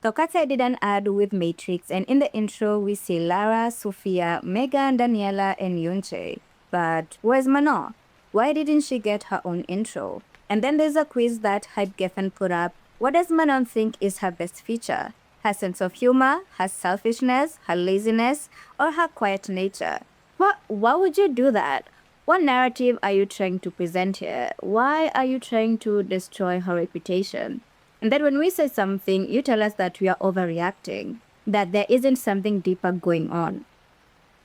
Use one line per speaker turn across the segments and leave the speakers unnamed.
So Katseye did an ad with Matrix, and in the intro we see Lara, Sophia, Megan, Daniela, and Yunche. But where's Manon? Why didn't she get her own intro? And then there's a quiz that Hype Geffen put up. What does Manon think is her best feature? Her sense of humor, her selfishness, her laziness, or her quiet nature? Why would you do that? What narrative are you trying to present here? Why are you trying to destroy her reputation? And then when we say something, you tell us that we are overreacting, that there isn't something deeper going on.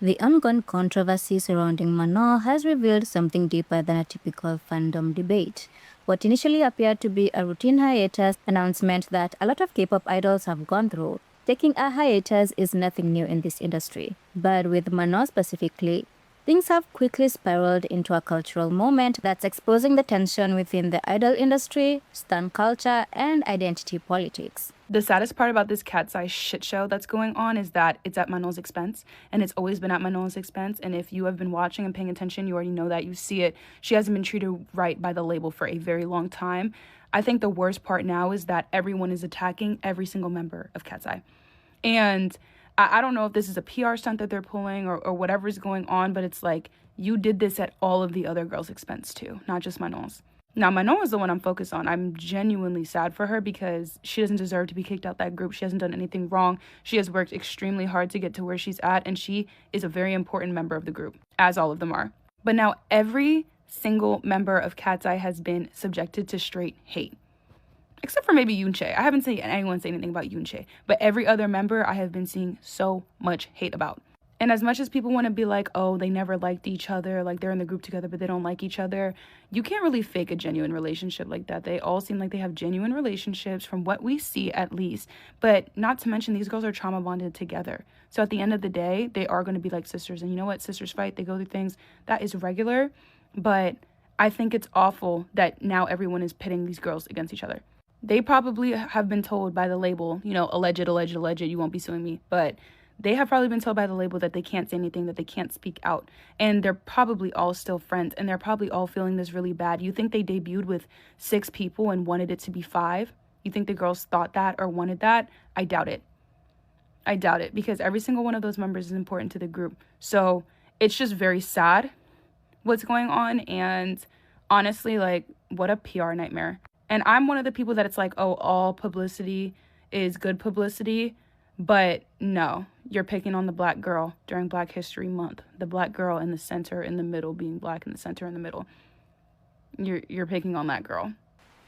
The ongoing controversy surrounding Manon has revealed something deeper than a typical fandom debate. What initially appeared to be a routine hiatus announcement that a lot of K-pop idols have gone through, taking a hiatus is nothing new in this industry. But with Manon specifically, things have quickly spiraled into a cultural moment that's exposing the tension within the idol industry, stan culture, and identity politics.
The saddest part about this Katseye shit show that's going on is that it's at Manon's expense, and it's always been at Manon's expense. And if you have been watching and paying attention, you already know that. You see it. She hasn't been treated right by the label for a very long time. I think the worst part now is that everyone is attacking every single member of Katseye. And I don't know if this is a PR stunt that they're pulling or whatever is going on, but it's like, you did this at all of the other girls' expense too, not just Manon's. Now, Manon is the one I'm focused on. I'm genuinely sad for her because she doesn't deserve to be kicked out that group. She hasn't done anything wrong. She has worked extremely hard to get to where she's at, and she is a very important member of the group, as all of them are. But now every single member of Katseye has been subjected to straight hate. Except for maybe Yunche. I haven't seen anyone say anything about Yunche. But every other member I have been seeing so much hate about. And as much as people want to be like, oh, they never liked each other, like they're in the group together, but they don't like each other, you can't really fake a genuine relationship like that. They all seem like they have genuine relationships from what we see at least. But not to mention these girls are trauma bonded together. So at the end of the day, they are going to be like sisters. And you know what? Sisters fight. They go through things. That is regular. But I think it's awful that now everyone is pitting these girls against each other. They probably have been told by the label, you know, alleged, you won't be suing me. But they have probably been told by the label that they can't say anything, that they can't speak out. And they're probably all still friends, and they're probably all feeling this really bad. You think they debuted with 6 people and wanted it to be 5? You think the girls thought that or wanted that? I doubt it. I doubt it, because every single one of those members is important to the group. So it's just very sad what's going on, and honestly, like, what a PR nightmare. And I'm one of the people that it's like, oh, all publicity is good publicity. But no, you're picking on the black girl during Black History Month. The black girl in the center, in the middle, being black in the center, in the middle. You're picking on that girl.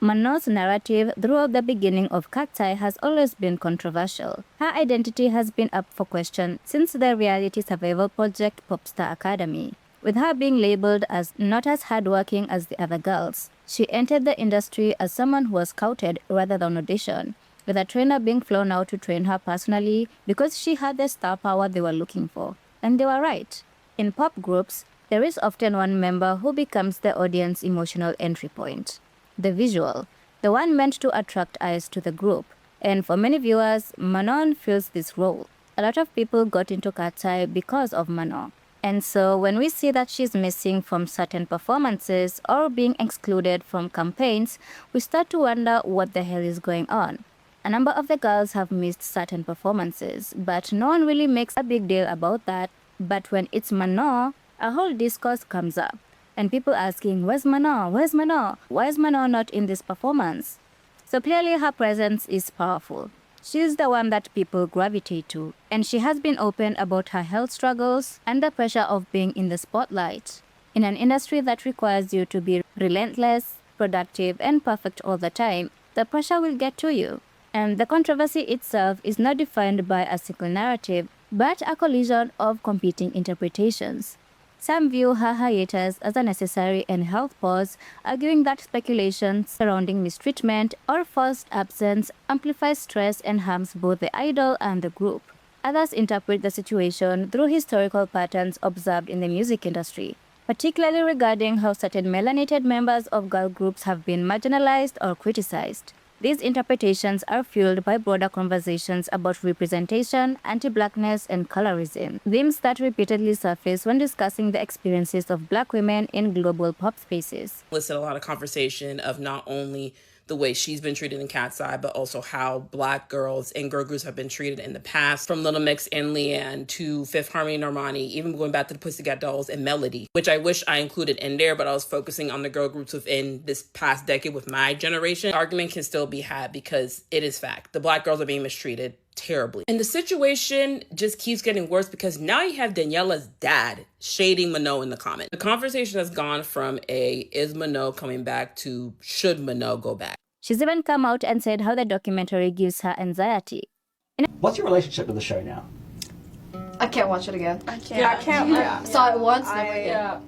Manon's narrative throughout the beginning of Katseye has always been controversial. Her identity has been up for question since the reality survival project Popstar Academy, with her being labeled as not as hardworking as the other girls. She entered the industry as someone who was scouted rather than auditioned, with a trainer being flown out to train her personally because she had the star power they were looking for. And they were right. In pop groups, there is often one member who becomes the audience's emotional entry point. The visual, the one meant to attract eyes to the group. And for many viewers, Manon fills this role. A lot of people got into Katseye because of Manon. And so when we see that she's missing from certain performances or being excluded from campaigns, we start to wonder what the hell is going on. A number of the girls have missed certain performances, but no one really makes a big deal about that. But when it's Manon, a whole discourse comes up. And people asking, where's Manon? Where's Manon? Why is Manon not in this performance? So clearly her presence is powerful. She's the one that people gravitate to. And she has been open about her health struggles and the pressure of being in the spotlight. In an industry that requires you to be relentless, productive, and perfect all the time, the pressure will get to you. And the controversy itself is not defined by a single narrative, but a collision of competing interpretations. Some view her hiatus as a necessary and health pause, arguing that speculation surrounding mistreatment or forced absence amplifies stress and harms both the idol and the group. Others interpret the situation through historical patterns observed in the music industry, particularly regarding how certain melanated members of girl groups have been marginalized or criticized. These interpretations are fueled by broader conversations about representation, anti-blackness, and colorism, themes that repeatedly surface when discussing the experiences of black women in global pop spaces.
Listed a lot of conversation of not only the way she's been treated in Katseye, but also how Black girls and girl groups have been treated in the past, from Little Mix and Leanne to Fifth Harmony and Normani, even going back to the Pussycat Dolls and Melody, which I wish I included in there, but I was focusing on the girl groups within this past decade with my generation. Argument can still be had because it is fact. The Black girls are being mistreated terribly. And the situation just keeps getting worse because now you have Daniela's dad shading Manon in the comment. The conversation has gone from is Manon coming back to should Manon go back?
She's even come out and said how the documentary gives her anxiety.
What's your relationship with the show now?
I can't watch it again.
I can't. Yeah, I can't.
I saw it once, never again.
Yeah.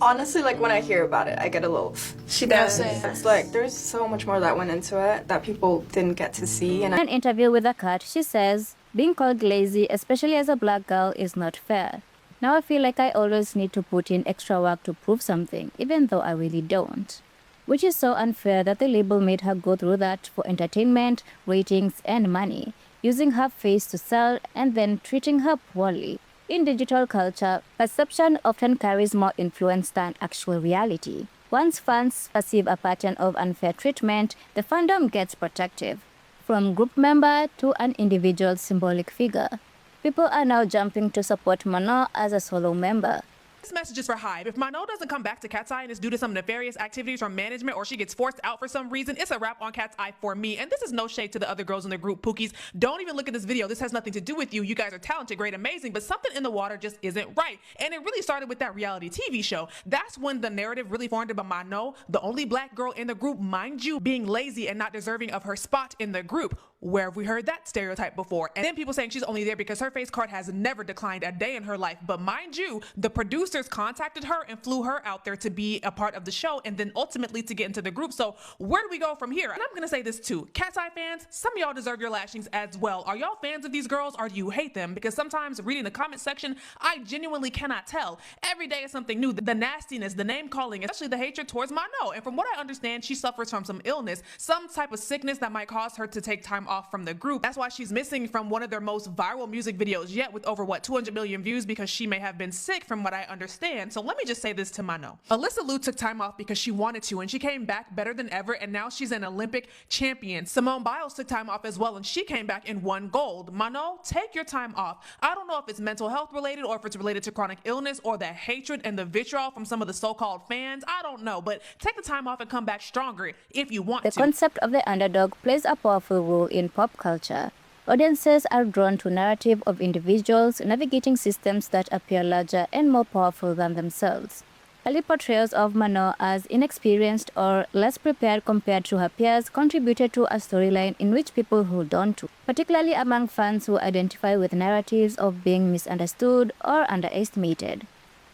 Honestly, like when I hear about it, I get a little. She does. It's like there's so much more that went into it that people didn't get to see. And
in an interview with The Cut, she says, being called lazy, especially as a Black girl, is not fair. Now I feel like I always need to put in extra work to prove something, even though I really don't. Which is so unfair that the label made her go through that for entertainment, ratings, and money, using her face to sell and then treating her poorly. In digital culture, perception often carries more influence than actual reality. Once fans perceive a pattern of unfair treatment, the fandom gets protective. From group member to an individual symbolic figure. People are now jumping to support Manon as a solo member.
This message is for Hive. If Manon doesn't come back to Katseye and it's due to some nefarious activities from management or she gets forced out for some reason, it's a wrap on Katseye for me. And this is no shade to the other girls in the group, Pookies. Don't even look at this video. This has nothing to do with you. You guys are talented, great, amazing, but something in the water just isn't right. And it really started with that reality TV show. That's when the narrative really formed about Manon, the only Black girl in the group, mind you, being lazy and not deserving of her spot in the group. Where have we heard that stereotype before? And then people saying she's only there because her face card has never declined a day in her life. But mind you, the producers contacted her and flew her out there to be a part of the show and then ultimately to get into the group. So where do we go from here? And I'm gonna say this too. Katseye fans, some of y'all deserve your lashings as well. Are y'all fans of these girls or do you hate them? Because sometimes reading the comment section, I genuinely cannot tell. Every day is something new. The nastiness, the name calling, especially the hatred towards Manon. And from what I understand, she suffers from some illness, some type of sickness that might cause her to take time off from the group. That's why she's missing from one of their most viral music videos yet with over 200 million views because she may have been sick from what I understand. So let me just say this to Manon. Alyssa Liu took time off because she wanted to and she came back better than ever and now she's an Olympic champion. Simone Biles took time off as well and she came back and won gold. Manon, take your time off. I don't know if it's mental health related or if it's related to chronic illness or the hatred and the vitriol from some of the so-called fans. I don't know, but take the time off and come back stronger if you want to.
The concept of the underdog plays a powerful role in pop culture. Audiences are drawn to narrative of individuals navigating systems that appear larger and more powerful than themselves. Early portrayals of Manon as inexperienced or less prepared compared to her peers contributed to a storyline in which people hold on to, particularly among fans who identify with narratives of being misunderstood or underestimated.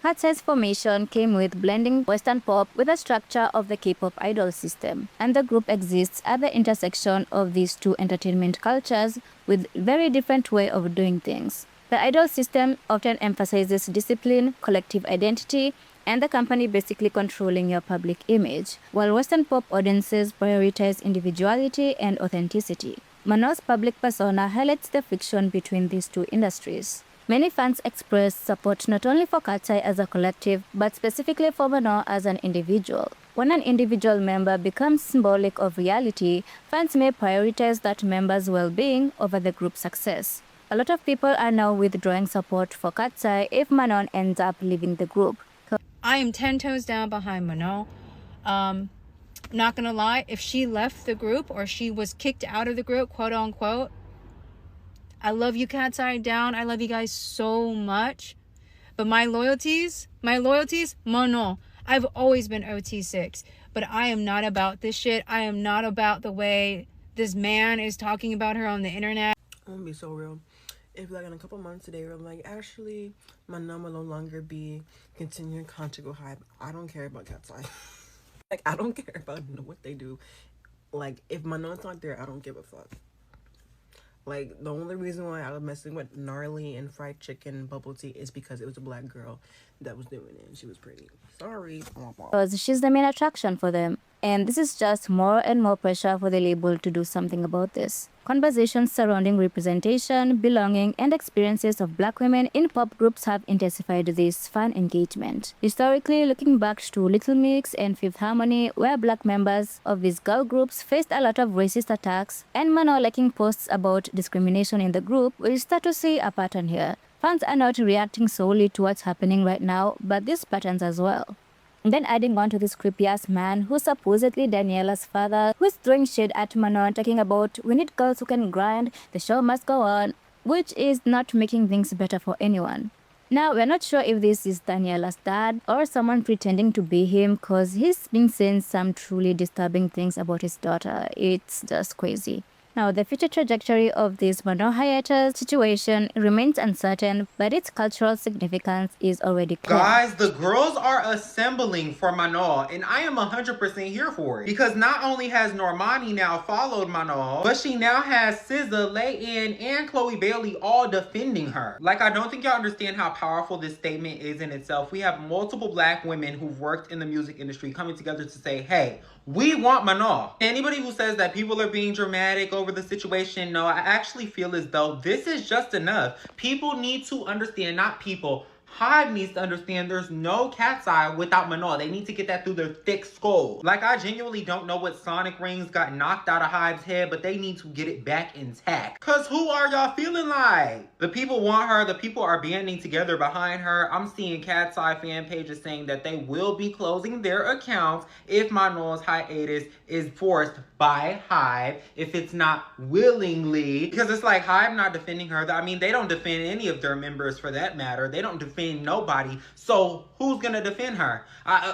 Katseye's formation came with blending Western pop with the structure of the K-pop idol system, and the group exists at the intersection of these two entertainment cultures with very different way of doing things. The idol system often emphasizes discipline, collective identity, and the company basically controlling your public image, while Western pop audiences prioritize individuality and authenticity. Manon's public persona highlights the friction between these two industries. Many fans express support not only for Katseye as a collective, but specifically for Manon as an individual. When an individual member becomes symbolic of reality, fans may prioritize that member's well-being over the group's success. A lot of people are now withdrawing support for Katseye if Manon ends up leaving the group.
I am 10 toes down behind Manon. Not gonna lie, if she left the group or she was kicked out of the group, quote unquote, I love you, Katseye down. I love you guys so much. But my loyalties, Manon. I've always been OT6. But I am not about this shit. I am not about the way this man is talking about her on the internet.
I'm gonna be so real. If like in a couple months today, I'm like, actually, Manon will no longer be continuing contact with Hive. I don't care about Katseye. Like, I don't care about what they do. Like, if Manon's not there, I don't give a fuck. Like, the only reason why I was messing with Gnarly and Fried Chicken Bubble Tea is because it was a Black girl that was doing it and she was pretty. Sorry.
Because she's the main attraction for them. And this is just more and more pressure for the label to do something about this. Conversations surrounding representation, belonging, and experiences of black women in pop groups have intensified this fan engagement. Historically, looking back to Little Mix and Fifth Harmony, where black members of these girl groups faced a lot of racist attacks, and Manon liking posts about discrimination in the group, we start to see a pattern here. Fans are not reacting solely to what's happening right now, but these patterns as well. And then adding on to this creepy-ass man who's supposedly Daniela's father, who's throwing shade at Manon, talking about we need girls who can grind, the show must go on, which is not making things better for anyone. Now, we're not sure if this is Daniela's dad or someone pretending to be him, cause he's been saying some truly disturbing things about his daughter. It's just crazy. Now, the future trajectory of this Manon hiatus situation remains uncertain, but its cultural significance is already clear.
Guys, the girls are assembling for Manon, and I am 100% here for it. Because not only has Normani now followed Manon, but she now has SZA, Lay-In, and Chloe Bailey all defending her. Like, I don't think y'all understand how powerful this statement is in itself. We have multiple black women who've worked in the music industry coming together to say, hey, we want Manon. Anybody who says that people are being dramatic over the situation, no, I actually feel as though this is just enough. People need to understand, not people, Hive needs to understand there's no Katseye without Manon. They need to get that through their thick skull. Like, I genuinely don't know what sonic rings got knocked out of Hive's head, but they need to get it back intact. Cause who are y'all feeling like? The people want her. The people are banding together behind her. I'm seeing Katseye fan pages saying that they will be closing their accounts if Manon's hiatus is forced by Hive, if it's not willingly. Because it's like Hive not defending her. I mean, they don't defend any of their members for that matter. They don't defend nobody. So who's gonna defend her?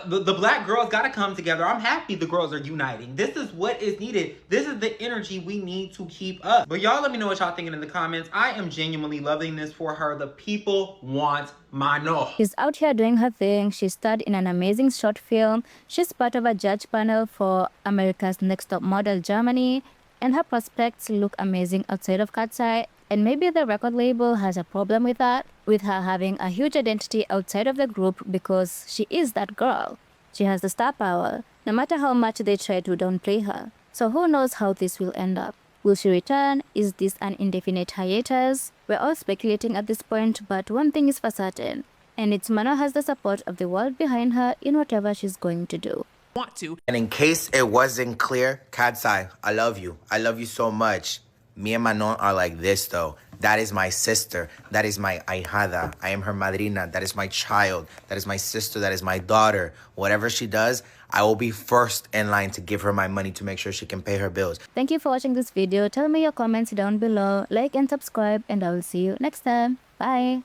The black girls gotta come together. I'm happy the girls are uniting. This is what is needed. This is the energy we need to keep up. But y'all let me know what y'all thinking in the comments. I am genuinely loving this for her. The people want Manon.
She's out here doing her thing. She starred in an amazing short film. She's part of a judge panel for America's Next Top Model Germany. And her prospects look amazing outside of Katseye. And maybe the record label has a problem with that, with her having a huge identity outside of the group because she is that girl. She has the star power, no matter how much they try to downplay her. So who knows how this will end up? Will she return? Is this an indefinite hiatus? We're all speculating at this point, but one thing is for certain, and it's Manon has the support of the world behind her in whatever she's going to do.
And in case it wasn't clear, Katseye, I love you. I love you so much. Me and Manon are like this, though. That is my sister. That is my ahijada. I am her madrina. That is my child. That is my sister. That is my daughter. Whatever she does, I will be first in line to give her my money to make sure she can pay her bills.
Thank you for watching this video. Tell me your comments down below. Like and subscribe, and I will see you next time. Bye.